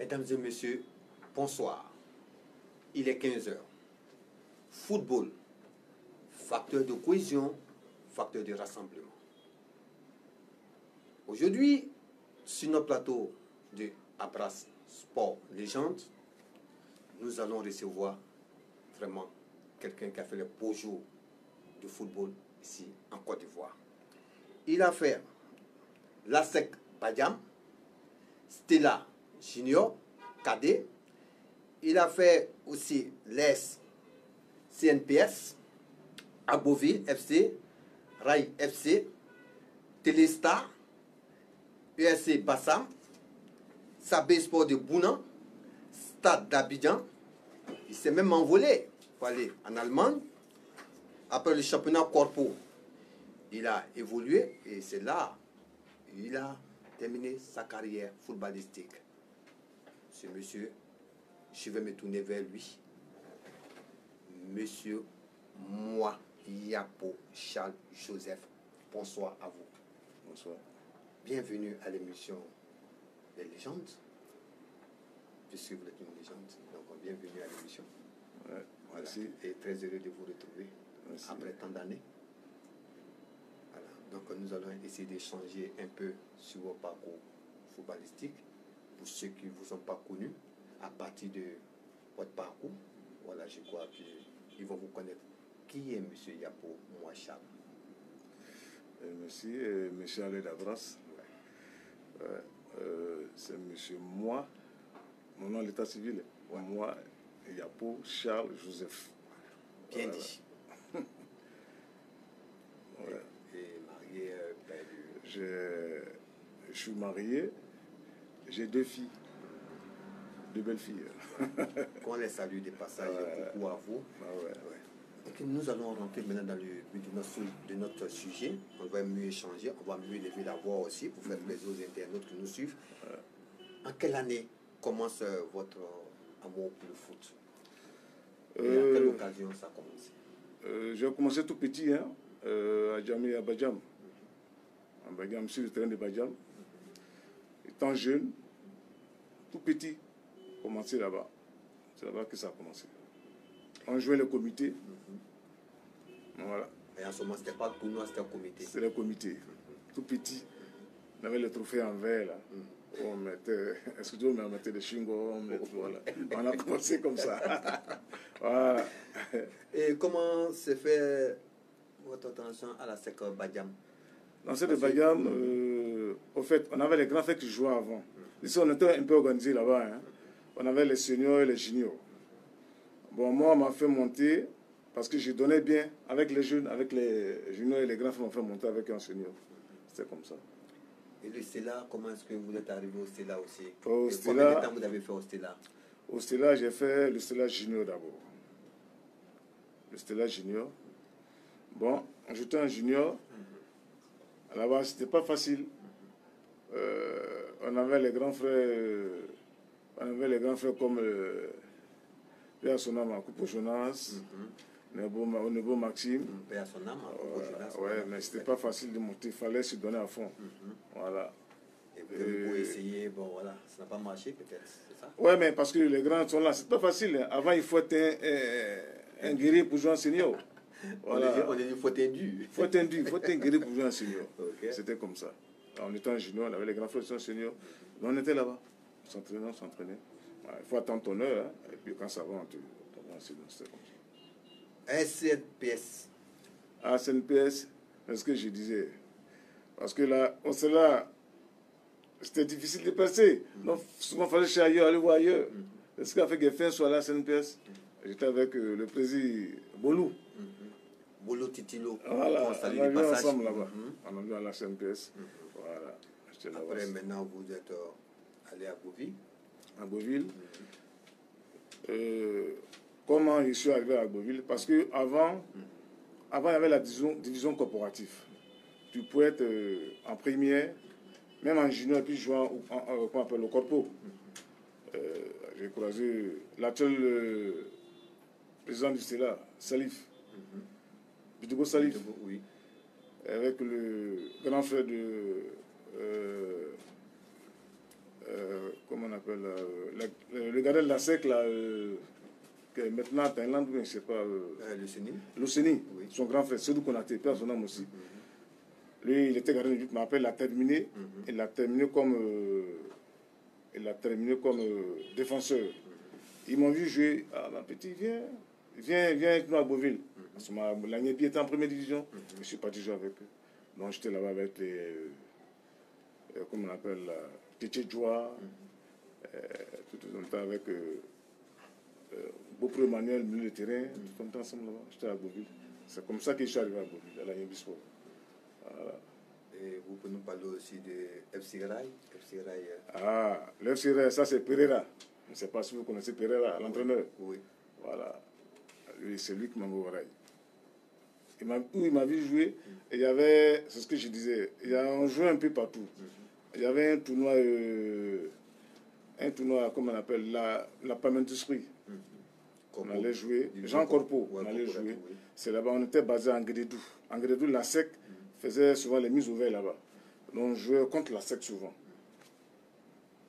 Mesdames et messieurs, bonsoir. Il est 15 heures. Football, facteur de cohésion, facteur de rassemblement. Aujourd'hui, sur notre plateau de Abras Sport Légende, nous allons recevoir vraiment quelqu'un qui a fait les beaux jours de football ici en Côte d'Ivoire. Il a fait l'ASEC Badiam, Stella Junior, cadet. Il a fait aussi l'ES CNPS, Aboville FC, Rai FC, Téléstar, USC Bassam, Sabé Sport de Bounan, Stade d'Abidjan. Il s'est même envolé pour aller en Allemagne. Après le championnat corpo, il a évolué et c'est là il a terminé sa carrière footballistique. Ce monsieur, je vais me tourner vers lui. Monsieur Moi Yapo Charles Joseph, bonsoir à vous. Bonsoir. Bienvenue à l'émission des légendes. Puisque vous êtes une légende, donc bienvenue à l'émission. Ouais, voilà. Merci. Et très heureux de vous retrouver Merci. après tant d'années. Voilà. Donc nous allons essayer d'échanger un peu sur vos parcours footballistiques. Pour ceux qui ne vous ont pas connus, à partir de votre parcours, voilà, je crois qu'ils vont vous connaître. Qui est M. Yapo Moi Charles? Merci, M. Alain Dabras. Ouais. C'est M. Moi, mon nom à l'état civil, Ouais. Moi Yapo Charles Joseph. Bien Voilà. dit. Ouais. Et marié, père de... Je suis marié, j'ai 2 filles, 2 belles filles. Qu'on les salue des passages, coucou à vous. Ah ouais. Ouais. Donc, nous allons rentrer maintenant dans le but de notre sujet. On va mieux échanger, on va mieux lever la voix aussi pour faire plaisir aux internautes qui nous suivent. En quelle année commence votre amour pour le foot? Et à quelle occasion ça a commencé? J'ai commencé tout petit, hein, à Djamé, à Badiam. À Badiam, sur le terrain de Badiam. Étant jeune, tout petit, commencé là-bas. C'est là-bas que ça a commencé. On jouait le comité. Voilà. Et en ce moment, c'était pas le tournoi, c'était un comité. C'était le comité. Tout petit. On avait le trophée en verre là. On mettait, excusez-moi, on mettait des chingos, voilà. On a commencé comme ça. Voilà. Et comment s'est fait votre attention à la SEC Badiam? Dans cette Badiam, au fait, on avait les grands frères qui jouaient avant. Ici, on était un peu organisé là-bas. Hein. On avait les seniors et les juniors. Bon, moi, on m'a fait monter parce que je donnais bien avec les jeunes, avec les juniors et les grands frères m'ont fait monter avec un senior. C'était comme ça. Et le Stella, comment est-ce que vous êtes arrivé au Stella aussi? Au et Stella, combien de temps vous avez fait au Stella? Au Stella, j'ai fait le Stella Junior d'abord. Le Stella Junior. Bon, j'étais un junior. Là-bas, c'était pas facile. On avait les grands frères, comme Père Sonama, Coupo Jonas, Nebo Maxime. Père Sonama, Coupo Jonas. Ouais, mais c'était pas facile de monter, il fallait se donner à fond. Voilà. Et vous avez beau essayer, bon voilà, ça n'a pas marché peut-être, c'est ça? Ouais, mais parce que les grands sont là, c'est pas facile. Hein. Avant, il faut être un guerrier pour jouer en senior. Voilà. On est dit, il faut être indu. Il faut être un guerrier pour jouer en senior. Okay. C'était comme ça. Alors, on était en junior, on avait les grands frères qui sont seniors. On était là-bas. On s'entraînait. Voilà, il faut attendre ton heure. Hein. Et puis quand ça va, on te va en senior. C'était comme ça. SNPS. Ah, SNPS, c'est ce que je disais. Parce que là, on s'est là, c'était difficile de passer. Donc, souvent, il fallait chercher ailleurs, aller voir ailleurs. C'est ce qui a fait que fin soit là, SNPS. J'étais avec le président Bolou. Bolo Titilo. Voilà, on a vu ensemble là-bas. On a vu à la CNPS. Voilà. Après, maintenant, vous êtes allé à Beauville. À Beauville. Comment je suis arrivé à Beauville? Parce qu'avant, il y avait la division corporative. Tu pouvais être en première, même en junior, et puis jouer au corpo. J'ai croisé l'actuel président du Stella, Salif. Bidogo Salif, oui. Avec le grand frère de comment on appelle, le gardien de la SEC, là, que maintenant, Thaïlande, je ne sais pas. L'Océanie, oui. Son grand frère, Sedou Konaté, père son nom aussi. Lui, il était gardien de but, mais après, il a terminé. Il a terminé comme, défenseur. Ils m'ont vu jouer. Ah, ma petite, viens avec nous à Beauville. L'année était en première division. Je suis parti jouer avec eux. Donc, j'étais là-bas avec les. Comment on appelle, Téché Djoua, tout le temps avec Beaupré Manuel, milieu de terrain, tout le temps ensemble là-bas. J'étais à Beauville. C'est comme ça que je suis arrivé à Beauville, à la Yembisport. Voilà. Et vous pouvez nous parler aussi de FC Rai. Ah, le FC Rai, ça c'est Pereira. Je ne sais pas si vous connaissez Pereira, l'entraîneur. Oui. Voilà. Lui, c'est lui qui m'a envoyé au Rai. Il m'a vu jouer, et il y avait, c'est ce que je disais, on jouait un peu partout. Il y avait un tournoi, comme on appelle, la Pamentusserie. On allait jouer, Jean Corpo, on allait jouer. Oui. C'est là-bas, on était basé à Angredou. Angredou, la SEC faisait souvent les mises ouvertes là-bas. Donc on jouait contre la SEC souvent.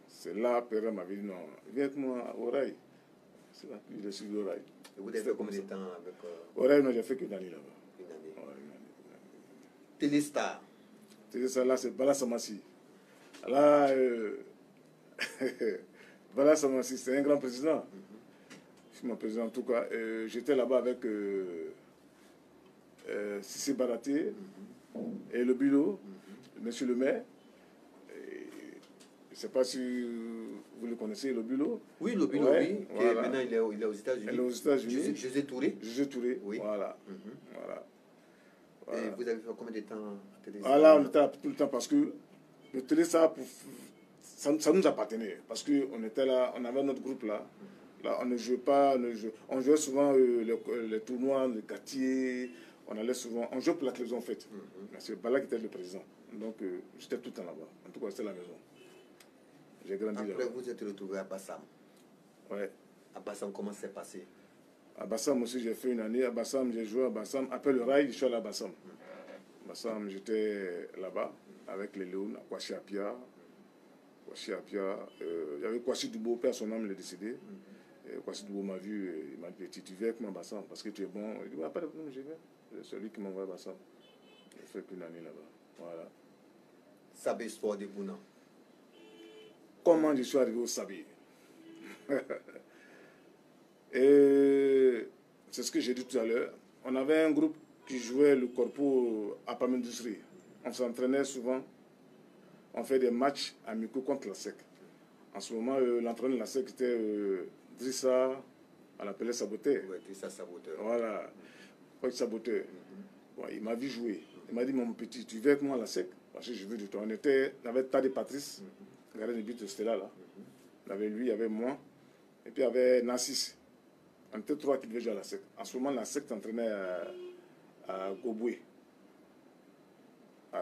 C'est là, Père m'avait dit non, viens avec moi au Rai. C'est là que je suis au Rai. Et vous avez fait combien de temps avec. Au Rai, non, j'ai fait qu'une année là-bas. Téléstar. Téléstar, là, c'est Bala Samassi. Là, Bala Samassi, c'est un grand président. C'est mon président, en tout cas. J'étais là-bas avec Sissi Baraté et le bureau, monsieur le maire. Je ne sais pas si vous le connaissez, le bureau. Oui, le bureau, oui. Voilà. Maintenant, il est aux États-Unis. Il est aux États-Unis. José Touré. José Touré, oui. Voilà. Voilà. Et vous avez fait combien de temps à Téléstar? Voilà, on était tout le temps parce que le Téléstar, ça nous appartenait. Parce qu'on était là, on avait notre groupe là. Là, on ne jouait pas, on jouait souvent les tournois, les quartiers. On allait souvent, on jouait pour la télévision en fait. C'est Bala qui était le président. Donc j'étais tout le temps là-bas. En tout cas, c'était la maison. J'ai grandi là-bas. Après, vous êtes retrouvé à Bassam. Ouais. À Bassam, comment ça s'est passé? À Bassam aussi, j'ai fait une année. À Bassam, j'ai joué à Bassam. Après le Rai, je suis allé à Bassam. Bassam, j'étais là-bas avec les Léons, à Kouachi Apia. Il y avait Kouachi Doubo, père, son homme, il est décédé. Kouachi Doubo m'a vu, il m'a dit, tu viens avec moi à Bassam parce que tu es bon. Il dit, pas de problème, je vais. C'est lui qui m'a envoyé à Bassam. J'ai fait une année là-bas. Voilà. Sabé Sport de Bouna. Comment je suis arrivé au Sabé? Et c'est ce que j'ai dit tout à l'heure. On avait un groupe qui jouait le corpo à Pamindustrie. On s'entraînait souvent. On fait des matchs amicaux contre la SEC. En ce moment, l'entraîneur de la SEC était Drissa, on l'appelait Saboteur. Oui, Drissa Saboteur. Voilà, Saboteur. Bon, il m'a vu jouer. Il m'a dit, mon petit, tu viens avec moi à la SEC? Parce que je veux du temps. On avait Tadé Patrice, gardien de but de Stella là. Il y avait lui, il y avait moi. Et puis il y avait Nassis. On était trois qui devaient jouer à la SEC. En ce moment, la SEC s'entraînait à Goboué.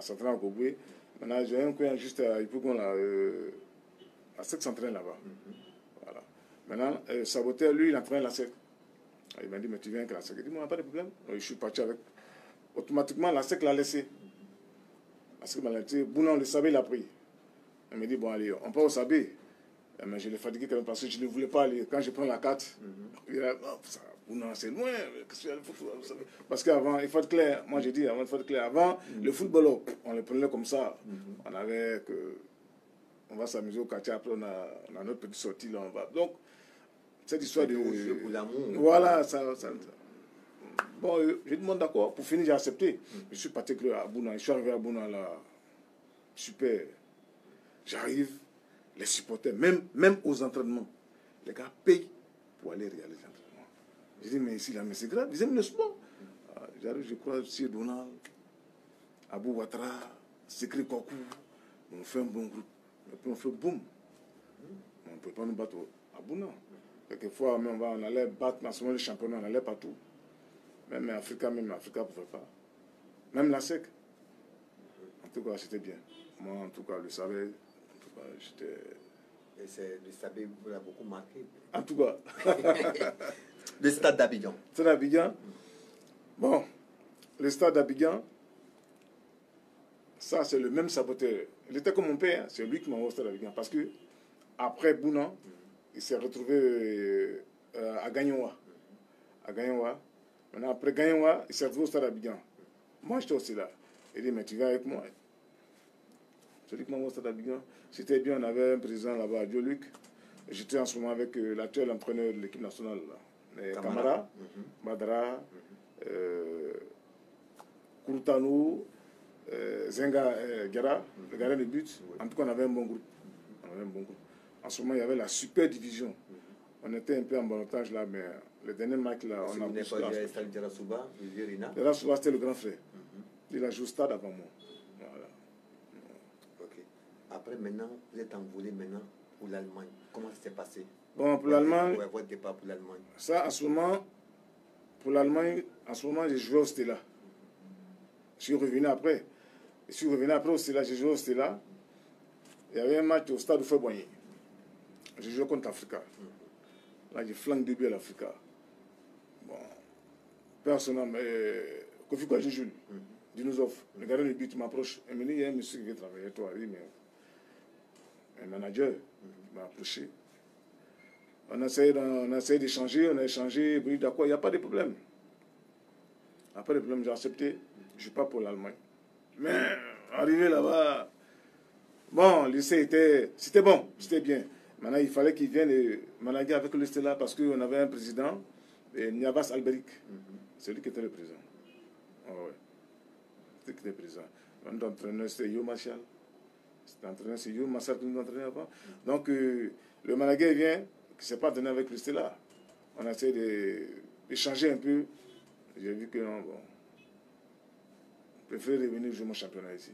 S'entraînait à Goboué. Maintenant, j'ai un coin juste à Ypougon, la SEC s'entraîne là-bas. Voilà. Maintenant, Saboteur, lui, il entraînait la SEC. Il m'a dit, mais tu viens avec la SEC. Il dit, moi, pas de problème. Donc, je suis parti avec. Automatiquement, la SEC l'a laissé. La SEC m'a laissé. Bouna, on le savait, il a pris. Il m'a dit, bon, allez, on part au Sabé. Mais je l'ai fatigué quand même parce que je ne voulais pas aller. Quand je prends la carte, il a dit, oh, Bouna, c'est loin. Qu'est-ce que le football, vous savez? Parce qu'avant, il faut être clair. Moi, j'ai dit, avant, il faut être clair. Avant, le football, on le prenait comme ça. On avait que. On va s'amuser au quartier, après on a notre petite sortie, là, on va. Donc, cette histoire de. Pour l'amour. Voilà, ça. Bon, je demande d'accord. Pour finir, j'ai accepté. Je suis parti à Bouna. Je suis arrivé à Bouna, là. Super. J'arrive, les supporters, même aux entraînements, les gars payent pour aller réaliser l'entraînement. Je dis, mais ici, là, mais c'est grave. Ils aiment le sport. J'arrive, je crois, M. Donald, Abou Ouattara, Sekri Kokou. On fait un bon groupe. Et puis on fait boum. On ne peut pas nous battre à Bouna. Quelquefois, on allait battre, dans ce moment, les championnats, on allait partout. Même Africa ne pouvait pas. Même la SEC. En tout cas, c'était bien. Moi, en tout cas, le Sabé, en tout cas, j'étais. Et le Sabé vous a beaucoup marqué. En tout cas. Le stade d'Abidjan. Le stade d'Abidjan. Bon, le stade d'Abidjan, ça, c'est le même Saboteur. Il était comme mon père, c'est lui qui m'a envoyé au stade d'Abidjan. Parce que, après Bounan, il s'est retrouvé à Gagnoua. À Gagnoua. Maintenant, après Gagnoua, il s'est retrouvé au stade Abidjan. Moi, j'étais aussi là. Il dit, mais tu viens avec moi. Je dis que moi, au stade Abidjan, c'était bien, on avait un président là-bas, Dioluc. J'étais en ce moment avec l'actuel entraîneur de l'équipe nationale, là. Camara, Badra, Kourtanou, Zenga Guerra, le gardien de but. En tout cas, on avait un bon groupe. En ce moment, il y avait la super division. On était un peu en balotage là, mais le dernier match là, on a pu se faire. Jarasuba, c'était le grand frère. Il a joué au stade avant moi. Voilà. Ok. Après, maintenant, vous êtes envolé maintenant pour l'Allemagne. Comment ça s'est passé? Bon, pour l'Allemagne. Votre départ pour l'Allemagne. Ça, en ce moment, pour l'Allemagne, en ce moment, j'ai joué au Stella. Je suis revenu après. Au Stella, j'ai joué au Stella. Il y avait un match au stade de Feu-Boigny. J'ai joué contre l'Africa. Là, j'ai flanqué 2 buts à l'Africa. Bon. Personnellement, Kofi Kouadjou, Dinousov, le gardien de but m'approche. Il me dit, il y a un monsieur qui veut travailler avec toi. Il dit, mais un manager m'a approché. On a essayé d'échanger, on a échangé. Il dit, d'accord, il n'y a pas de problème. Après le problème, j'ai accepté. Je ne suis pas pour l'Allemagne. Mais, arrivé là-bas, bon, le lycée c'était bon, c'était bien. Maintenant, il fallait qu'il vienne manager avec le Stella parce qu'on avait un président, Niavas Alberic. C'est lui qui était le président. Oh, ouais. C'est lui qui était le président. Notre entraîneur, c'était Yo Marshall. C'est Yo Marshall qui nous entraînait avant. Donc, le manager vient, qui ne s'est pas entraîné avec le Stella. On a essayé d'échanger un peu. J'ai vu que non, bon. Je préfère revenir jouer mon championnat ici.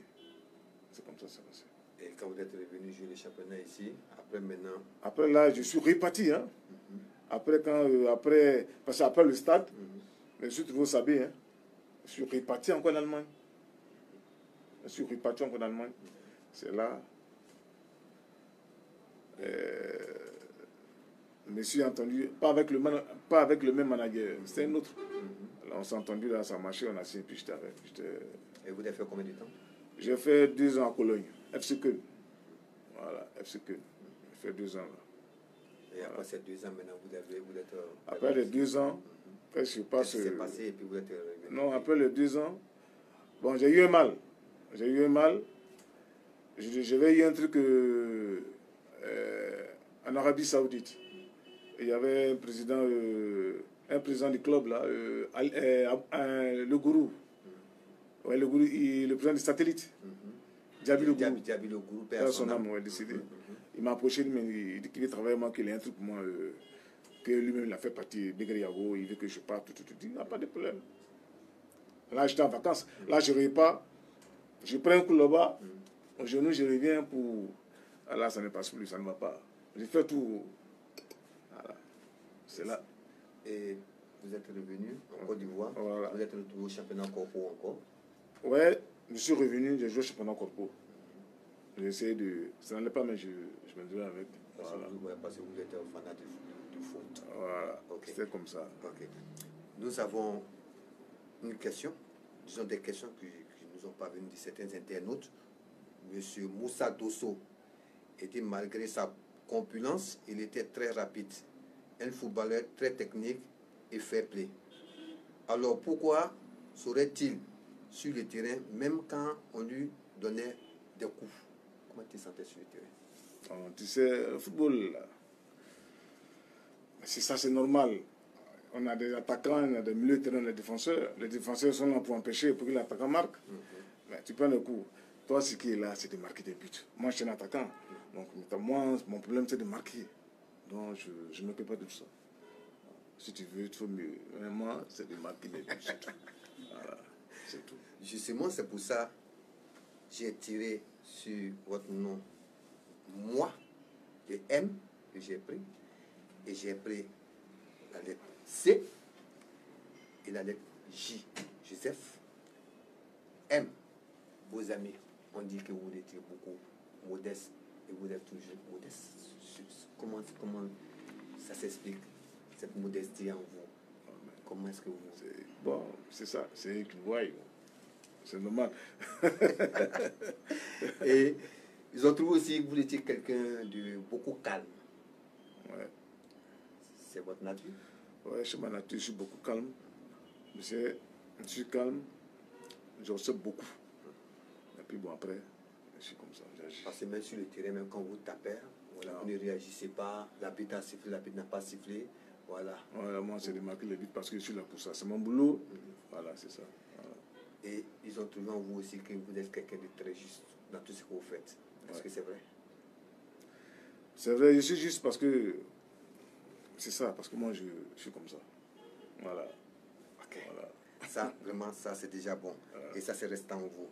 C'est comme ça que ça s'est passé. Et quand vous êtes revenu jouer le championnat ici, après maintenant... Après là, je suis reparti. Hein. Après, parce qu'après le stade, je me suis trouvé au Sabé. Hein. Je suis reparti encore en Allemagne. C'est là. Je me suis entendu, pas avec le même manager, c'était un autre. Là, on s'est entendu, là, ça a marché, on a signé, puis j'étais avec. Et vous avez fait combien de temps? J'ai fait 2 ans à Cologne, FC Köln. Voilà, FC Köln. J'ai fait 2 ans là. Et après ces 2 ans, maintenant, vous êtes... Après les 2 ans, je sais pas ce qui s'est passé et puis vous êtes revenu? Non, après les 2 ans, bon, j'ai eu un mal. J'avais eu un truc en Arabie Saoudite. Il y avait un président du club là, le gourou. Ouais, le gourou, le président du satellite. Diaby le gourou. Père son âme, ouais, décidé. Il m'a approché, il dit qu'il veut travailler avec moi, qu'il a un truc pour moi, que lui-même il a fait partie de Begriago, il veut que je parte, tout. Il n'y a pas de problème. Là, j'étais en vacances. Là, je ne reviens pas. Je prends un coup là-bas. Au genou, je reviens pour... Ah, là, ça ne passe plus, ça ne va pas. J'ai fait tout. Voilà. C'est là. Et vous êtes revenu en Côte d'Ivoire. Voilà. Vous êtes retourné au championnat corpo encore? Ouais, je suis revenu, j'ai joué au championnat corpo. J'ai essayé de... Ça n'allait pas, mais je me devais avec. Voilà. Parce que vous êtes un fanat du foot. Voilà, okay. C'était comme ça. Okay. Nous avons une question, disons des questions qui nous ont parvenu de certains internautes. Monsieur Moussa Dosso était, malgré sa corpulence, il était très rapide. Un footballeur très technique et fair play. Alors pourquoi serait-il sur le terrain même quand on lui donnait des coups? Comment tu te sentais sur le terrain? Tu sais, le football, c'est ça, c'est normal. On a des attaquants, on a des milieux de terrain, des défenseurs. Les défenseurs sont là pour empêcher, pour que l'attaquant marque. Mais tu prends le coup. Toi, ce qui est là, c'est de marquer des buts. Moi, je suis un attaquant. Donc, moi, mon problème, c'est de marquer. Donc, je ne m'occupe pas de tout ça. Si tu veux, il faut mieux. Mais moi, c'est de marquer des buts. C'est tout. Voilà, c'est tout. Justement, c'est pour ça que j'ai tiré sur votre nom. Moi, le M que j'ai pris. Et j'ai pris la lettre C et la lettre J. Joseph. M. Vos amis ont dit que vous étiez beaucoup modeste et vous êtes toujours modeste. Comment ça s'explique, cette modestie en vous? Comment est-ce que vous... Bon, c'est ça, c'est eux qui voient. C'est normal. Et Ils ont trouvé aussi que vous étiez quelqu'un de beaucoup calme. Ouais. C'est votre nature? Ouais, chez ma nature, je suis beaucoup calme. Je suis calme, je reçois beaucoup. Et puis bon, après, je suis comme ça, j'agis. Parce que même sur le terrain, même quand vous tapez, voilà, vous ne réagissez pas, l'arbitre a sifflé, l'arbitre n'a pas sifflé, voilà. Voilà, moi, c'est de marquer les buts parce que je suis là pour ça. C'est mon boulot. Voilà, c'est ça. Voilà. Et ils ont trouvé en vous aussi que vous êtes quelqu'un de très juste dans tout ce que vous faites. Est-ce que c'est vrai? C'est vrai, je suis juste parce que c'est ça, parce que moi, je suis comme ça. Voilà. Ok. Voilà. Ça, vraiment, ça, c'est déjà bon. Et ça, c'est restant en vous.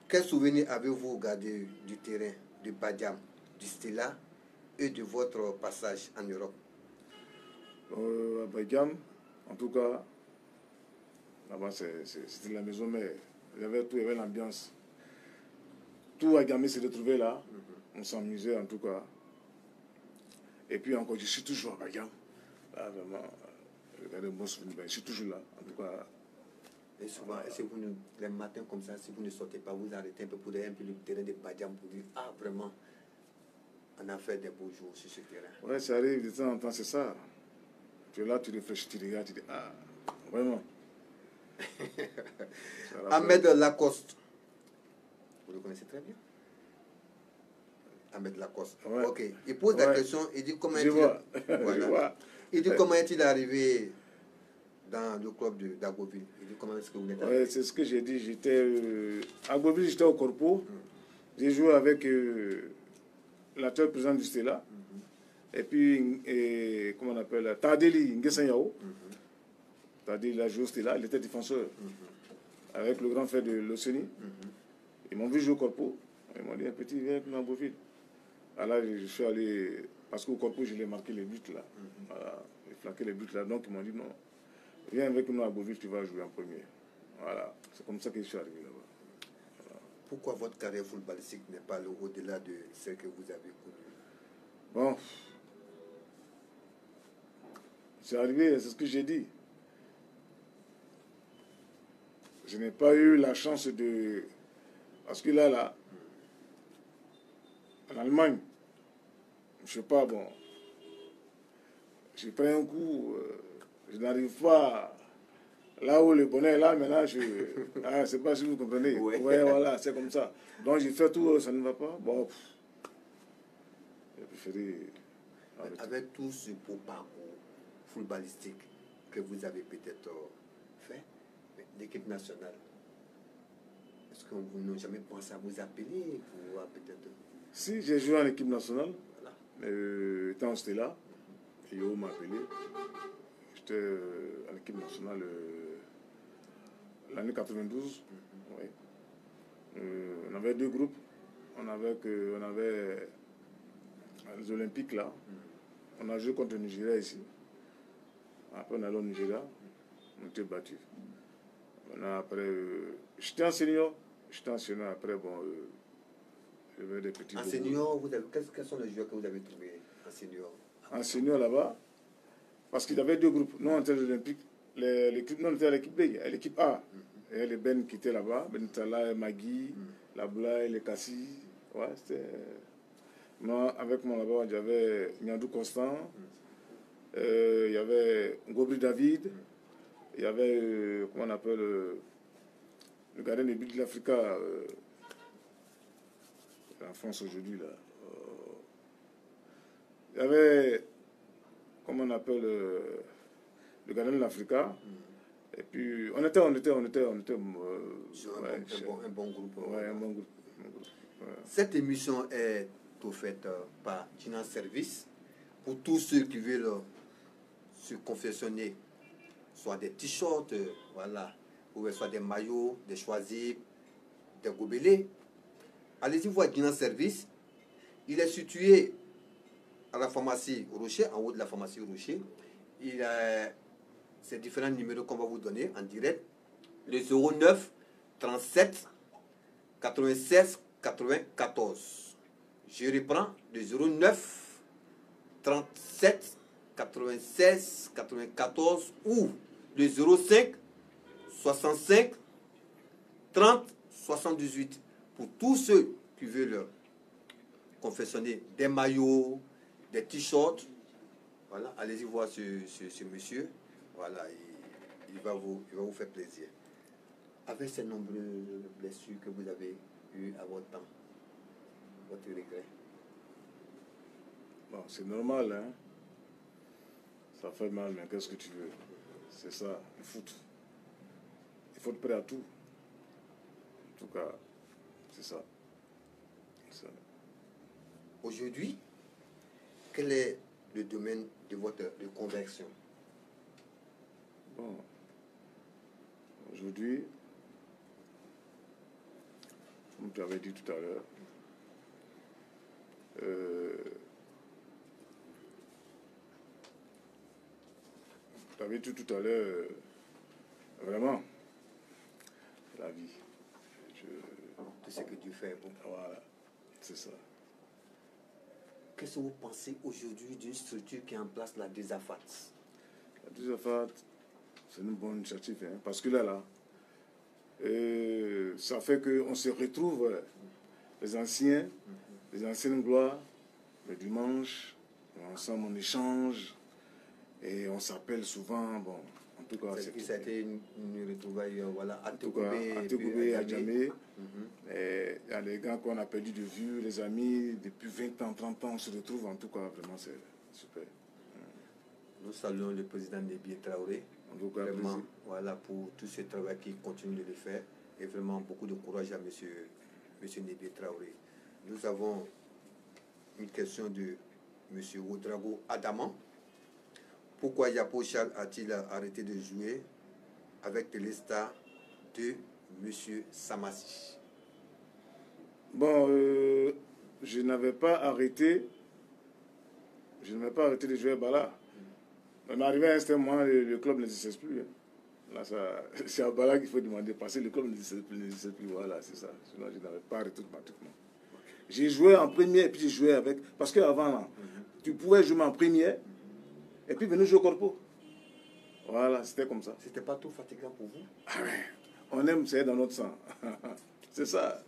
Quel souvenir avez-vous gardé du terrain, du Badiam, du Stella et de votre passage en Europe? À Badiam, en tout cas, là-bas, c'était la maison mère. Il y avait tout, il y avait l'ambiance. Tout à Gamé s'est retrouvé là. On s'amusait en tout cas. Et puis encore, je suis toujours à Badiam. Là, vraiment, regardez, bon souvenir, je suis toujours là. En tout cas. Et souvent, est-ce que vous, les matins comme ça, si vous ne sortez pas, vous arrêtez un peu pour aller un peu le terrain de Badiam pour dire, ah, vraiment, on a fait des beaux jours sur ce terrain. Ouais, ça arrive de temps en temps, c'est ça. Tu es là, tu réfléchis, tu regardes, tu dis, ah, vraiment. Ahmed Lacoste. Vous le connaissez très bien? Ahmed Lacoste. Ouais. Ok. Il pose la question, il dit comment est-il voilà. Il dit comment est-il arrivé dans le club d'Agoville? Il dit comment est-ce que vous êtes arrivé? Ouais, c'est ce que j'ai dit. J'étais à Agoville, j'étais au Corpo. J'ai joué avec l'actuel président du Stella. Et puis, comment on appelle, Tadeli Nguesanyao. Tadeli a joué au Stella, il était défenseur. Avec le grand frère de l'Océanie. Ils m'ont vu jouer au Corpo. Ils m'ont dit, un petit, viens avec nous à Agoville. Alors là, je suis allé, parce qu'au Corpo, je l'ai marqué les buts là. Voilà, j'ai flanqué les buts là. Donc, ils m'ont dit, non, viens avec nous à Agoville, tu vas jouer en premier. Voilà, c'est comme ça que je suis arrivé là-bas. Voilà. Pourquoi votre carrière footballistique n'est pas au-delà de celle que vous avez connue? Bon, c'est arrivé, c'est ce que j'ai dit. Je n'ai pas eu la chance de... Parce que là, en Allemagne, je sais pas, bon, j'ai pris un coup, je n'arrive pas là où le bonheur est là, maintenant, je sais pas si vous comprenez. Ouais. Ouais, voilà, c'est comme ça. Donc j'ai fait tout, ça ne va pas. Bon, j'ai préféré... Avec tout ce beau parcours footballistique que vous avez peut-être fait, l'équipe nationale, est-ce que vous n'avez jamais pensé à vous appeler pour peut-être... Si, j'ai joué en équipe nationale, Voilà. étant au Stella, et Yo m'a appelé. J'étais en équipe nationale l'année 92. Oui. On avait deux groupes. On avait les Olympiques là. On a joué contre le Nigeria ici. Après, on est allé au Nigeria. On était battus. Après, j'étais en senior. Après, bon, j'avais des petits. En senior, quels sont les joueurs que vous avez trouvés en senior? En senior là-bas, parce qu'il y avait deux groupes. Nous, on était l'Olympique. Nous, on était à l'équipe B, à l'équipe A. Il y avait les Ben qui étaient là-bas. Ben Tala, Magui, Labla, les Kassi. Ouais, c'était. Moi, avec moi là-bas, j'avais Nyandou Constant. Il y avait Ngobri David. Il y avait, comment on appelle, le gardien des buts de l'Afrique en France aujourd'hui, là. Il y avait, comment on appelle, le gardien de l'Afrique. Et puis, on était un bon groupe. Ouais, un bon groupe. Ouais. Cette émission est faite par Gina Service pour tous ceux qui veulent se confectionner, soit des t-shirts, voilà, ou soit des maillots, des choisis, des gobelets. Allez-y voir Gina Service. Il est situé à la pharmacie Rocher, en haut de la pharmacie Rocher. Il a ces différents numéros qu'on va vous donner en direct. Le 09 37 96 94. Je reprends le 09 37 96 94 ou le 05 65 30 78 pour tous ceux qui veulent confectionner des maillots, des t-shirts. Voilà, allez-y voir ce monsieur. Voilà, il va vous faire plaisir. Avec ces nombreuses blessures que vous avez eues à votre temps, votre regret. Bon, c'est normal, hein. Ça fait mal, mais qu'est-ce que tu veux? C'est ça, le foot. Il faut être prêt à tout. En tout cas, c'est ça. Aujourd'hui, quel est le domaine de votre reconversion? Bon, aujourd'hui, comme tu avais dit tout à l'heure, tu avais dit tout à l'heure, vraiment, la vie. Tout ce que Dieu fait. Bon. Voilà, c'est ça. Qu'est-ce que vous pensez aujourd'hui d'une structure qui est en place, la DESAFAT? La DESAFAT, c'est une bonne initiative, hein, parce que là, ça fait qu'on se retrouve, les anciennes gloires, le dimanche, ensemble on échange, et on s'appelle souvent, bon, en tout cas... Ça a été une retrouvaille, voilà, à Tegoubé, à Djamé. Il y a les gars qu'on a perdu de vue, les amis, depuis 20 ans, 30 ans, on se retrouve, en tout cas, vraiment, c'est super. Nous saluons le président Nébié Traoré, vraiment, voilà, pour tout ce travail qu'il continue de le faire, et vraiment beaucoup de courage à monsieur Nébié Traoré. Nous avons une question de monsieur Ouedraogo Adaman. Pourquoi Yapo Charles a-t-il arrêté de jouer avec Téléstar de monsieur Samassi? Bon, je n'avais pas arrêté de jouer à Bala. Mais arrivé à un certain moment, le club n'existe plus. Hein. Là, c'est à Bala qu'il faut demander, parce que le club n'existe plus. Voilà, c'est ça. Sinon, je n'avais pas arrêté automatiquement. J'ai joué en première, et puis j'ai joué avec... Parce qu'avant, tu pouvais jouer en première, et puis venir jouer au corpo. Voilà, c'était comme ça. C'était pas trop fatigant pour vous? Ah ouais. On aime, c'est dans notre sang. C'est ça.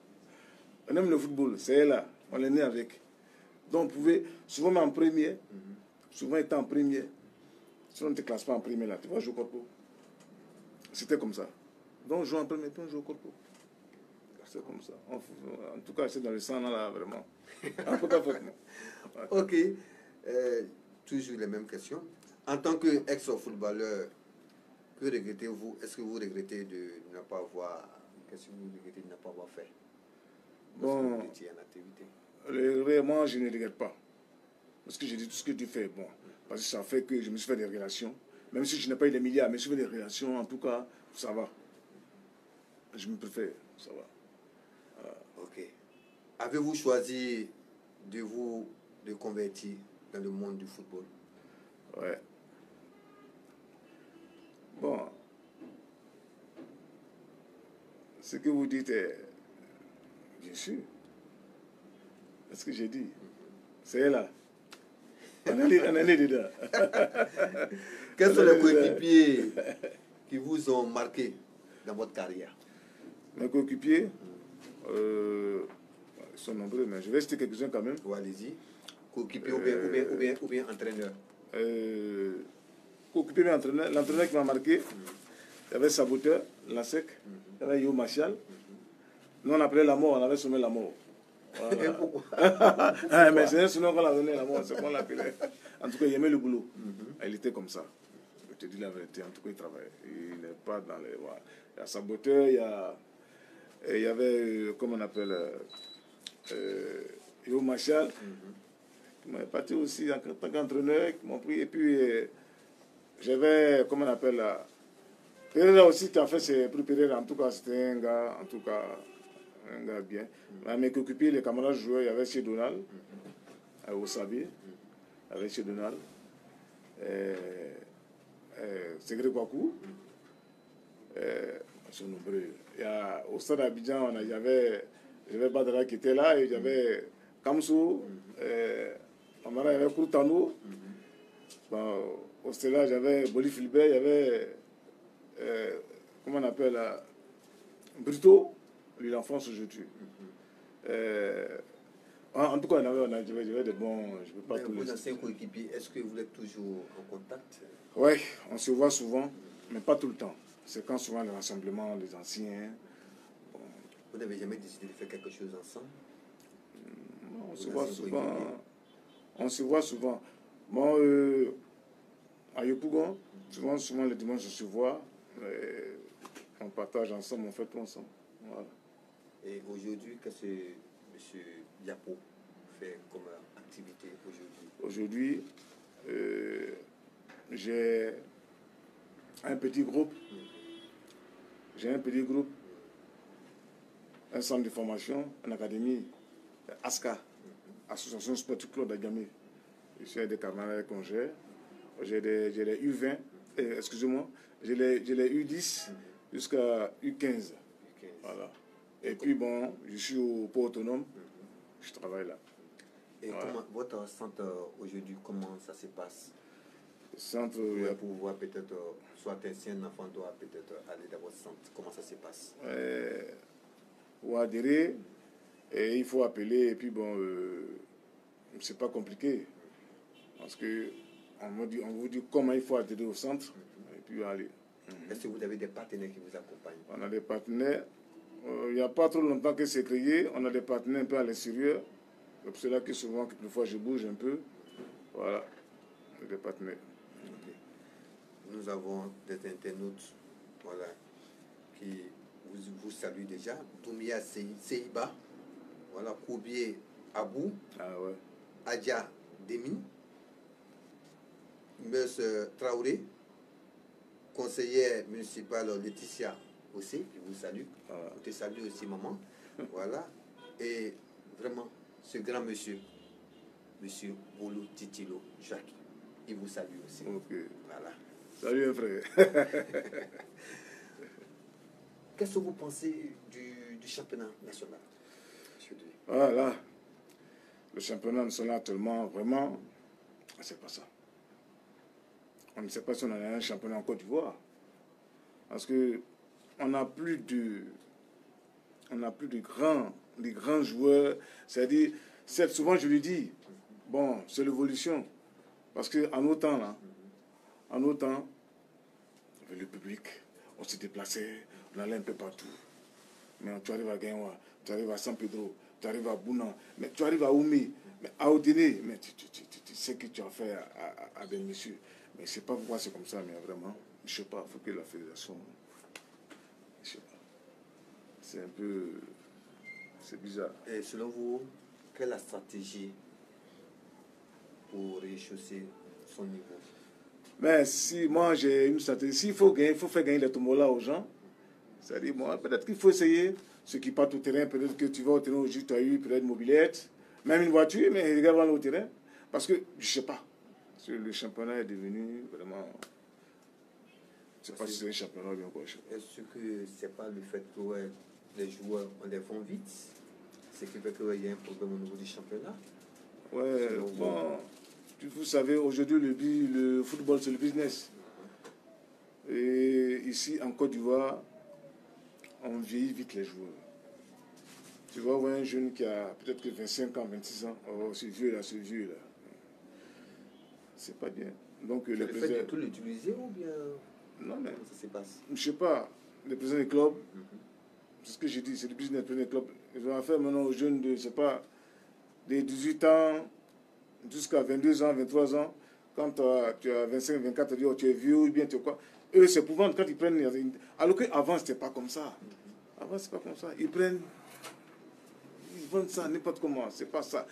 On aime le football, c'est là. On est né avec. Donc on pouvait, souvent en première, souvent étant en première, si on ne te classe pas en première là, tu vas jouer au corpo. C'était comme ça. Donc on joue en première, puis on joue au corpo. C'est comme ça. En tout cas, c'est dans le sang là, vraiment. En tout cas, ok. Toujours les mêmes questions. En tant qu'ex-footballeur, que regrettez-vous? Est-ce que vous regrettez de ne pas avoir... Qu'est-ce que vous regrettez de ne pas avoir fait? Bon, vous étiez en activité. Réellement, je ne regrette pas. Parce que j'ai dit tout ce que tu fais, bon. Parce que ça fait que je me suis fait des relations. Même si je n'ai pas eu des milliards, mais je me suis fait des relations, en tout cas, ça va. Je me préfère, ça va. Ok. Avez-vous choisi de vous convertir dans le monde du football? Ouais. Bon. Ce que vous dites est... Bien sûr. C'est ce que j'ai dit. C'est là. On est dedans. Quels sont les coéquipiers qui vous ont marqué dans votre carrière? Mes coéquipiers, ils sont nombreux, mais je vais citer quelques-uns quand même. Ouais, allez-y. Coéquipier ou bien entraîneur? Coéquipier, mais entraîneur. L'entraîneur qui m'a marqué, il y avait Saboteur, Lassec, il y avait Yo Martial. Nous on appelait la mort, on avait sommé la mort. Voilà. Mais c'est un surnom qu'on a donné la mort, c'est qu'on l'appelait. En tout cas, il aimait le boulot. Il était comme ça. Je te dis la vérité, en tout cas, il travaillait. Il n'est pas dans les... Voilà. Il y a Saboteur, il y avait, comment on appelle, Yo Martial, qui m'a parti aussi en tant qu'entraîneur, qui m'ont pris. Et puis, j'avais, comment on appelle, Pereira aussi qui a fait ses prix Pereira. En tout cas, c'était un gars, un gars bien. Mes coéquipiers, les camarades joueurs, il y avait chez Donald, au Sabi, il y avait chez Donald, Segre Kwaku, ils sont nombreux. Au stade d'Abidjan, il y avait Badara qui était là, et il y avait Kamsou, il y avait Kourtano. Au stade là, j'avais Boli Filbert, il y avait, comment on appelle, Brito, lui l'enfance aujourd'hui. En tout cas, j'avais des bons... Je peux pas Mais tous vos les... anciens coéquipiers, est-ce que vous êtes toujours en contact? Oui, on se voit souvent, mais pas tout le temps. C'est quand souvent le rassemblement des anciens. Bon, Vous n'avez jamais décidé de faire quelque chose ensemble? on se Vos voit anciens souvent. coéquipiers? On se voit souvent. Bon, à Yopougon, souvent le dimanche, on se voit. On partage ensemble, on fait tout ensemble. Voilà. Et aujourd'hui, qu'est-ce que M. Diapo fait comme activité aujourd'hui? Aujourd'hui, j'ai un petit groupe. J'ai un petit groupe, un centre de formation, une académie, ASCA, Association Sportive Claude Agamé. Je suis un des camarades qu'on gère. J'ai les U20, excusez-moi, j'ai les U10 jusqu'à U15. Voilà. Et puis bon, je suis au port autonome, je travaille là. Et voilà. Comment, votre centre aujourd'hui, comment ça se passe? Le centre, pour pouvoir peut-être, soit un enfant doit peut-être aller dans votre centre. Comment ça se passe? Pour adhérer, et il faut appeler, et puis bon, c'est pas compliqué. Parce que on vous dit comment il faut adhérer au centre, et puis aller. Est-ce que vous avez des partenaires qui vous accompagnent? On a des partenaires. Il n'y a pas trop longtemps que c'est créé. On a des partenaires un peu à l'extérieur. C'est pour cela que souvent, quelquefois, je bouge un peu. Voilà, des partenaires. Okay. Nous avons des internautes, voilà, qui vous saluent déjà. Doumia Seiba, voilà, Koubier Abou, ouais. Adja Demi, M. Traoré, conseillère municipale Laetitia aussi, qui vous salue. Vous te salue aussi, maman. Voilà. Et vraiment, ce grand monsieur, monsieur Boulou Titilo Jacques, il vous salue aussi. Ok. Voilà. Salut, frère. Qu'est-ce que vous pensez du championnat national aujourd'hui? Voilà. Le championnat national actuellement, vraiment, c'est pas ça. On ne sait pas si on a un championnat en Côte d'Ivoire. Parce que on n'a plus de grands joueurs. C'est-à-dire, souvent je lui dis, bon, c'est l'évolution. Parce qu'en nos temps, là, avec le public, on se déplaçait, on allait un peu partout. Mais tu arrives à Gaïwa, tu arrives à San Pedro, tu arrives à Bouna, mais tu arrives à Oumi, mais à Odéné, mais tu sais que tu as fait à des messieurs. Mais je ne sais pas pourquoi c'est comme ça, mais vraiment, je ne sais pas, il faut que la fédération... Je ne sais pas. C'est un peu... C'est bizarre. Et selon vous, quelle est la stratégie pour rechausser son niveau? Mais si moi j'ai une stratégie, il faut faire gagner les tombolas aux gens. C'est-à-dire, moi, peut-être qu'il faut essayer. Ceux qui partent au terrain, peut-être que tu vas au terrain aujourd'hui, tu as eu peut-être une mobilette, même une voiture, mais regarde au terrain. Parce que, je ne sais pas. Parce que le championnat est devenu vraiment... Je ne sais pas si c'est un championnat ou bien quoi. Est-ce que ce n'est pas le fait que les joueurs on les vend vite? C'est qui fait qu'il y a un problème au niveau du championnat? Ouais, bon, vous savez, aujourd'hui, le football, c'est le business. Et ici, en Côte d'Ivoire, on vieillit vite les joueurs. Tu vas voir un jeune qui a peut-être que 25 ans, 26 ans, oh, ce vieux-là. C'est pas bien. Donc, le fait de tout l'utiliser ou bien... Non, mais... Comment ça se passe? Je ne sais pas. Les présidents des clubs, c'est ce que j'ai dit, c'est le business des clubs. Ils ont affaire maintenant aux jeunes de, je sais pas, de 18 ans jusqu'à 22 ans, 23 ans. Quand tu as 25, 24, tu dis, oh, tu es vieux ou bien tu es quoi. Eux, c'est pour vendre quand ils prennent... Alors qu'avant, ce n'était pas comme ça. Avant, ce n'est pas comme ça. Ils vendent ça n'importe comment. C'est pas ça.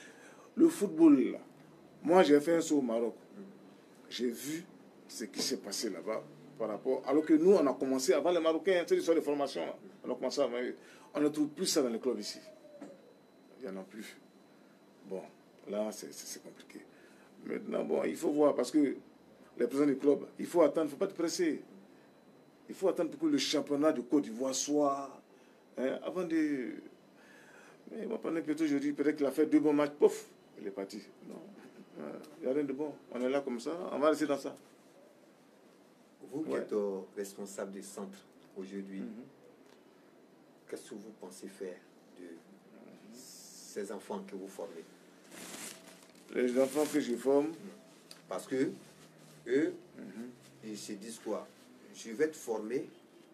Le football, là. Moi, j'ai fait un saut au Maroc. J'ai vu ce qui s'est passé là-bas par rapport... Alors que nous, on a commencé avant les Marocains, c'est l'histoire de formation. Là. On a commencé avant eux. On ne trouve plus ça dans les clubs ici. Il n'y en a plus. Bon, là, c'est compliqué. Maintenant, bon, il faut voir, parce que les présidents du club, il faut attendre, il ne faut pas te presser. Il faut attendre pour que le championnat de Côte d'Ivoire soit... Hein, avant de... Mais il va prendre peut-être aujourd'hui, peut-être qu'il a fait 2 bons matchs, pouf, il est parti. Non, il n'y a rien de bon. On est là comme ça, on va rester dans ça. Vous qui êtes responsable des centres aujourd'hui, qu'est-ce que vous pensez faire de ces enfants que vous formez? Les enfants que je forme. Parce que eux, ils se disent quoi? Je vais te former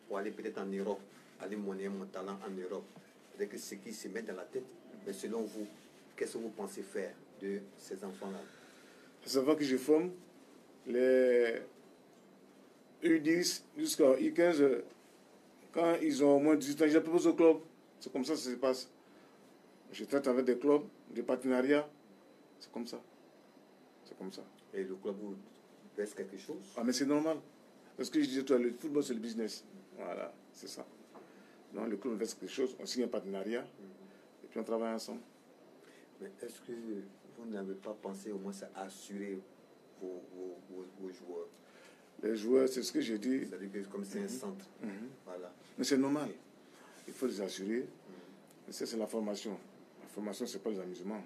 pour aller peut-être en Europe, aller monnayer mon talent en Europe. C'est que ce qui se met dans la tête. Mais selon vous, qu'est-ce que vous pensez faire de ces enfants-là? Les enfants que je forme, les U10 jusqu'à U15, quand ils ont au moins 18 ans, je les propose au club. C'est comme ça que ça se passe. Je traite avec des clubs, des partenariats. C'est comme ça. C'est comme ça. Et le club vous verse quelque chose? Ah, mais c'est normal. Parce que je disais, toi, le football, c'est le business. Voilà, c'est ça. Non, le club verse quelque chose, on signe un partenariat, et puis on travaille ensemble. Mais est-ce que vous n'avez pas pensé au moins à assurer vos joueurs? Les joueurs, c'est ce que j'ai dit. C'est-à-dire que comme c'est un centre. Voilà. Mais c'est normal. Il faut les assurer. Mais ça, c'est la formation. La formation, ce n'est pas les amusements.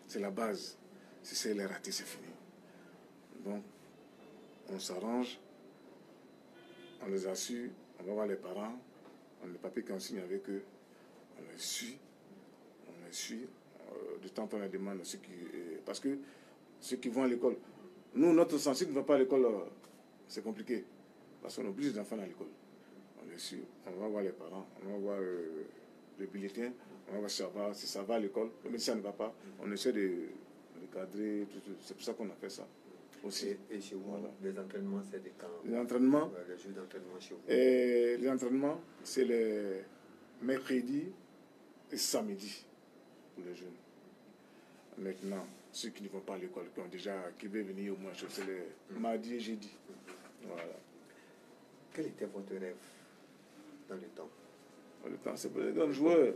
C'est la base. Si c'est les ratés, c'est fini. Donc, on s'arrange, on les assure, on va voir les parents, on a les papiers qu'on signe avec eux, on les suit, de temps en temps on les demande ceux qui, parce que ceux qui vont à l'école, nous, notre sens, ceux qui ne vont pas à l'école, c'est compliqué, parce qu'on oblige les enfants à l'école. On les suit, on va voir les parents, on va voir le bulletin, on va voir si ça va à l'école, même si ça ne va pas, on essaie de cadrer, c'est pour ça qu'on a fait ça. Aussi. Et chez vous, voilà. Les entraînements, c'est des camps? Les entraînements, les jours d'entraînement chez vous? Les entraînements, c'est les mercredis et samedi pour les jeunes. Maintenant, ceux qui ne vont pas à l'école, qui veulent venir au moins, c'est les mardi et jeudi. Voilà. Quel était votre rêve dans le temps? Dans le temps, c'est pour les grands joueurs.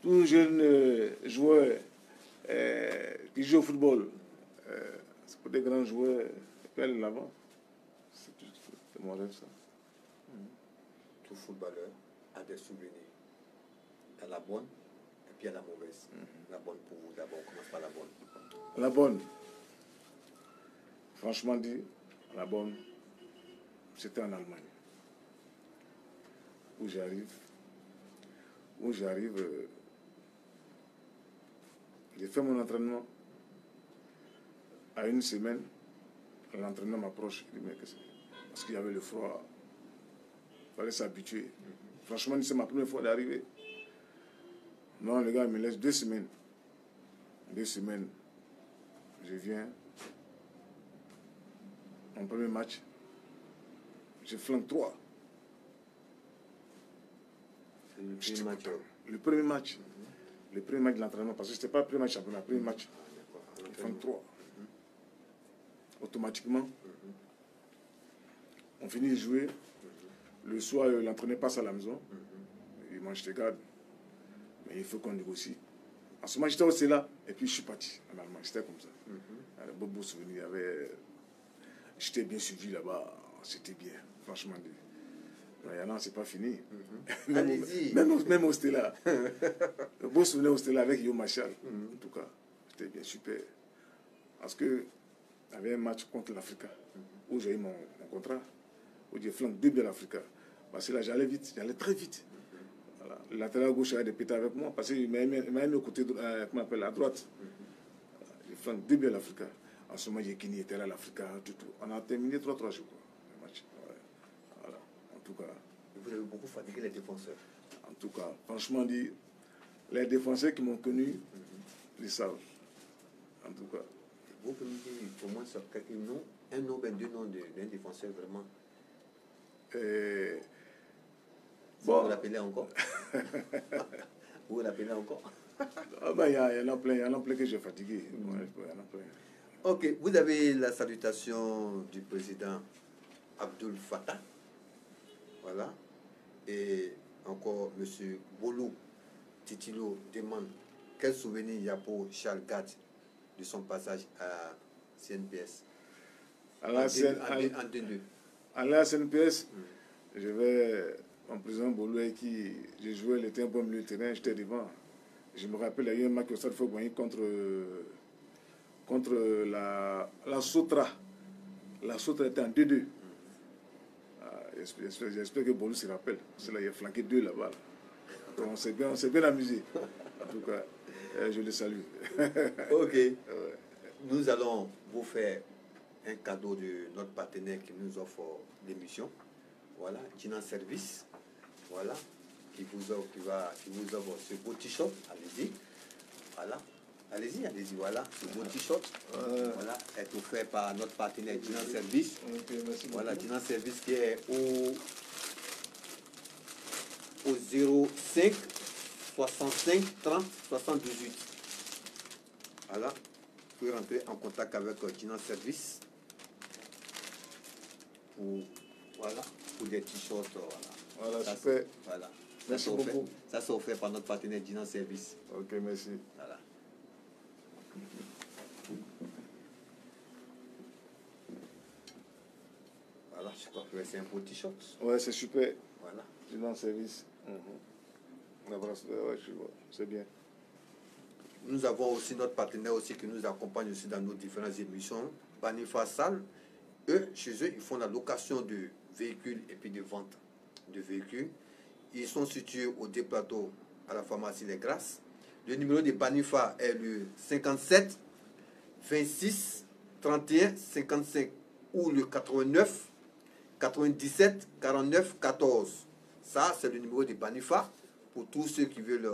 Tout jeune joueur qui joue au football, c'est pour des grands joueurs qui aller là-bas. C'est mon rêve, ça. Tout footballeur a des souvenirs. À la bonne et puis à la mauvaise. La bonne pour vous d'abord, on commence par la bonne. La bonne. Franchement dit, la bonne, c'était en Allemagne. Où j'arrive, j'ai fait mon entraînement. À une semaine, l'entraîneur m'approche. Il dit, mais qu'est-ce que c'est? Parce qu'il y avait le froid. Il fallait s'habituer. Franchement, c'est ma première fois d'arriver. Non, le gars, il me laisse 2 semaines. 2 semaines, je viens. Mon premier match, je flanque 3. Le premier match. Le premier match de l'entraînement, parce que ce n'était pas le premier match championnat, le premier match. Je flanque 3. Automatiquement, on finit de jouer. Le soir, l'entraîneur passe à la maison. Il mange tes gardes. Mais il faut qu'on négocie. En ce moment, j'étais aussi là. Et puis, je suis parti en Allemagne. C'était comme ça. Il y avait de beaux souvenirs. J'étais bien suivi là-bas. C'était bien. Franchement. Non, c'est pas fini. Même au Stella. Le beau souvenir au Stella avec Yo Machal. En tout cas, c'était bien super. Parce que il y avait un match contre l'Africa où j'ai eu mon contrat, où j'ai flanqué 2 buts à l'Africa. Parce que là, j'allais vite, j'allais très vite. Voilà. Le latéral gauche avait des pétards avec moi parce qu'il m'a mis au côté, à droite. J'ai flanqué 2 buts à l'Africa. En ce moment, Yekini était là à l'Africa. On a terminé 3-3, je crois, le match. Ouais. Voilà. En tout cas. Vous avez beaucoup fatigué les défenseurs. En tout cas, franchement dit, les défenseurs qui m'ont connu, ils savent. En tout cas. Vous pouvez me dire au moins sur quelques noms, un nom, 2 noms d'un défenseur vraiment. Bon. Vous l'appelez encore? Vous l'appelez encore? Il y en a plein que j'ai fatigué. Ouais, il y en a plein. Ok, vous avez la salutation du président Abdoul Fattah. Voilà. Et encore M. Bolou Titilo demande quel souvenir il y a pour Charles Gad de son passage à CNPS en 2002. À la CNPS, je vais en président Bolou avec qui j'ai joué, il était un bon milieu de terrain, j'étais devant. Je me rappelle, il y a eu un match au Stade Fouquet contre la Sotra. La Sotra était en 2-2. J'espère que Bolou se rappelle. Parce que là, il a flanqué 2 là-bas. Donc on s'est bien amusé. En tout cas. Je le salue. Ok. Ouais. Nous allons vous faire un cadeau de notre partenaire qui nous offre l'émission. Voilà, Jinan Service. Voilà, qui vous offre ce beau t-shirt. Allez-y. Voilà. Allez-y, voilà, ce beau t-shirt. Voilà, est offert par notre partenaire Jinan Service. Ok, merci Voilà, beaucoup. Jinan Service qui est au 05 65 30 78. Voilà, vous pouvez rentrer en contact avec Jinan Service pour des t-shirts. Voilà, Ça, super. Voilà. Merci beaucoup. Ça, c'est offert par notre partenaire Jinan Service. Ok, merci. Voilà. Voilà, je crois que c'est un beau t-shirt. Ouais, c'est super. Voilà. Je suis en service. La bracelet, ouais, je vois. C'est bien. Nous avons aussi notre partenaire aussi qui nous accompagne aussi dans nos différentes émissions, Banifa Sal. Eux, chez eux, ils font la location de véhicules et puis de vente de véhicules. Ils sont situés au Déplateau à la pharmacie Les Grâces. Le numéro de Banifa est le 57 26 31 55 ou le 89 97 49 14. Ça, c'est le numéro de Banifa pour tous ceux qui veulent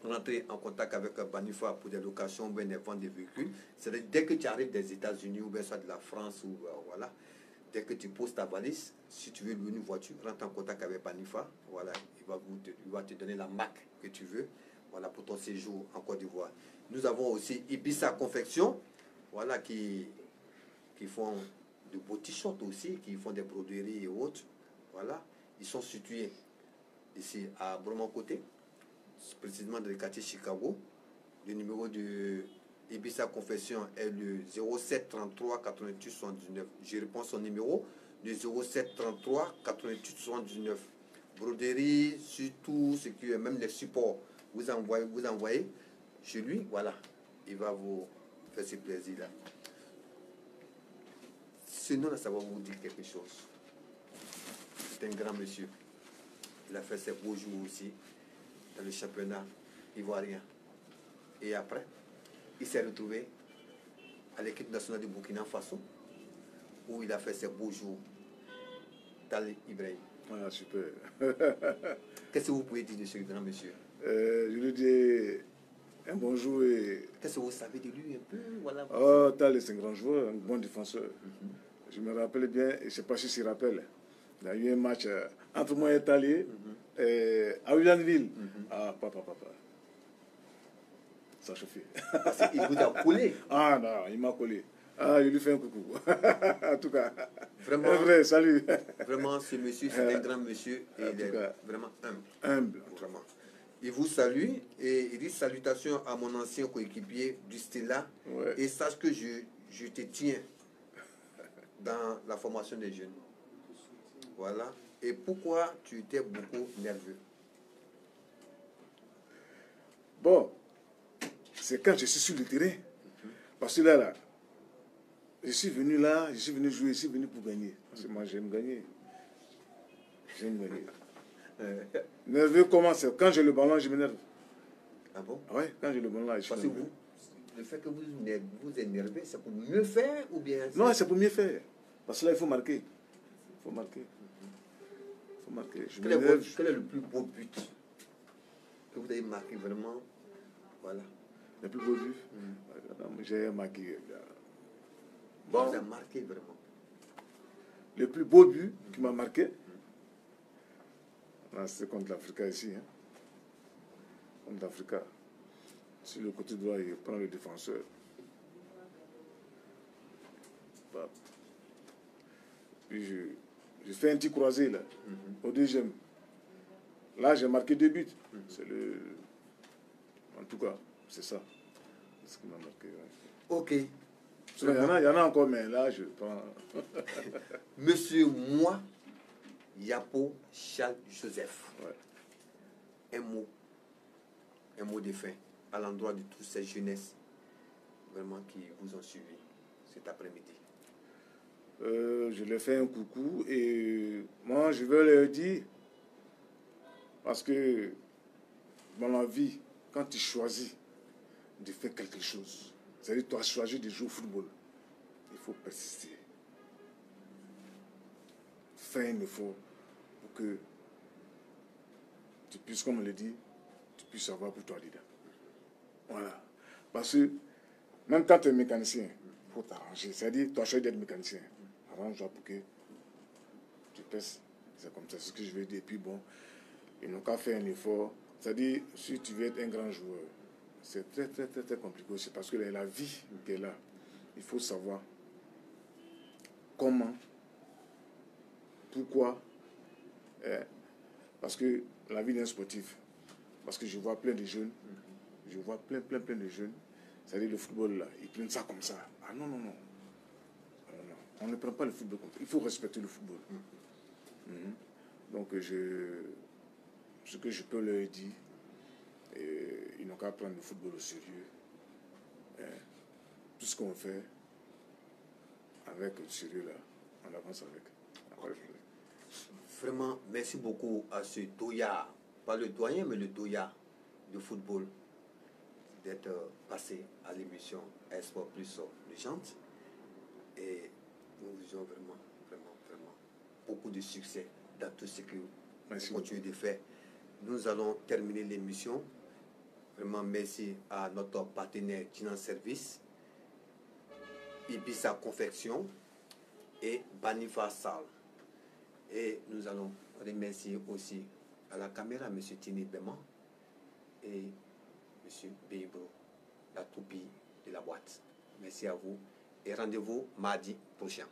rentrer en contact avec Banifa pour des locations ou bien des ventes de véhicules. C'est-à-dire dès que tu arrives des États-Unis ou bien soit de la France ou voilà, dès que tu poses ta valise, si tu veux louer une voiture, rentre en contact avec Banifa. Voilà, il va te donner la marque que tu veux. Voilà, pour ton séjour en Côte d'Ivoire. Nous avons aussi Ibiza Confection, voilà, qui font de beaux t-shirts aussi, qui font des broderies et autres. Voilà, ils sont situés ici à Broman-Côté, précisément dans le quartier Chicago. Le numéro de Ibiza Confection est le 07 33 88 79. Je réponds son numéro, le 07 33 88 79. Broderie, surtout ce qui est même les supports. Vous envoyez chez lui, voilà, il va vous faire ce plaisir-là. Sinon, là, ça va vous dire quelque chose. C'est un grand monsieur. Il a fait ses beaux jours aussi dans le championnat ivoirien. Et après, il s'est retrouvé à l'équipe nationale du Burkina Faso, où il a fait ses beaux jours. Tal Ibrahim. Voilà, super. Qu'est-ce que vous pouvez dire de ce grand monsieur? Je lui dis un bonjour et... Qu'est-ce que vous savez de lui un peu? Voilà. Oh, Tal est un grand joueur, un bon défenseur. Je me rappelle bien, et je ne sais pas si tu te rappelles, il y a eu un match entre moi et Tal à Williamville. Ah, papa. Ça chauffait. Parce qu'il vous a collé. Ah non, il m'a collé. Ah, je lui fais un coucou. En tout cas, Vraiment, un vrai salut. Vraiment, ce monsieur, c'est un grand monsieur et il est vraiment Humble. Vraiment. Il vous salue et il dit salutations à mon ancien coéquipier du Stella. Ouais. Et sache que je te tiens dans la formation des jeunes. Voilà. Et pourquoi tu étais beaucoup nerveux? Bon, c'est quand je suis sur le terrain. Parce que là, je suis venu jouer, je suis venu pour gagner. Parce que moi, j'aime gagner. Nerveux comment? C'est quand j'ai le ballon, je m'énerve. Ah bon? Ouais, quand j'ai le ballon là, je suis Parce que nerveux. le fait que vous énervez, c'est pour mieux faire ou bien? Non, c'est pour mieux faire. Parce que là, il faut marquer. Il faut marquer. Quel est le plus beau but que vous avez marqué vraiment? Voilà. Le plus beau but? J'ai marqué. Bon. Vous avez marqué vraiment. Le plus beau but qui m'a marqué, c'est contre l'Africa ici. Hein. Contre l'Africa. Sur le côté droit, il prend le défenseur. Bah. Puis je fais un petit croisé là, au deuxième. Là, j'ai marqué 2 buts. C'est le... En tout cas, c'est ça. C'est ce qui m'a marqué. Ouais. Ok. Il y en a encore, mais là, je prends... Monsieur Moi, Yapo Charles Joseph. Ouais. Un mot de fin à l'endroit de toutes ces jeunesses vraiment qui vous ont suivi cet après-midi. Je leur fais un coucou et moi, je veux leur dire, parce que dans la vie, quand tu choisis de faire quelque chose. C'est-à-dire, tu as choisi de jouer au football. Il faut persister. Faire un effort pour que tu puisses, comme on le dit, tu puisses avoir pour toi dedans. Voilà. Parce que même quand tu es mécanicien, il faut t'arranger. C'est-à-dire, tu as choisi d'être mécanicien. Arrange-toi pour que tu passes. C'est comme ça, c'est ce que je veux dire. Et puis bon, ils n'ont qu'à faire un effort. C'est-à-dire, si tu veux être un grand joueur, c'est très, très, très, très compliqué aussi. Parce que la vie qui est là, il faut savoir comment, pourquoi. Parce que la vie d'un sportif, parce que je vois plein de jeunes, je vois plein de jeunes, c'est-à-dire le football là, ils prennent ça comme ça. Ah non, non, non. On ne prend pas le football comme ça. Il faut respecter le football. Donc, ce que je peux leur dire, ils n'ont qu'à prendre le football au sérieux. Tout ce qu'on fait avec le sérieux là, on avance avec. Vraiment, merci beaucoup à ce doyen, pas le doyen, mais le doyen de football, d'être passé à l'émission Sport Plus Légende. Et nous vous disons vraiment beaucoup de succès dans tout ce que vous continuez de faire. Nous allons terminer l'émission. Vraiment merci à notre partenaire Tinan Service, Ibiza Confection et Banifa Salle. Et nous allons remercier aussi à la caméra M. Tini Beman et M. Beibro, la toupie de la boîte. Merci à vous et rendez-vous mardi prochain.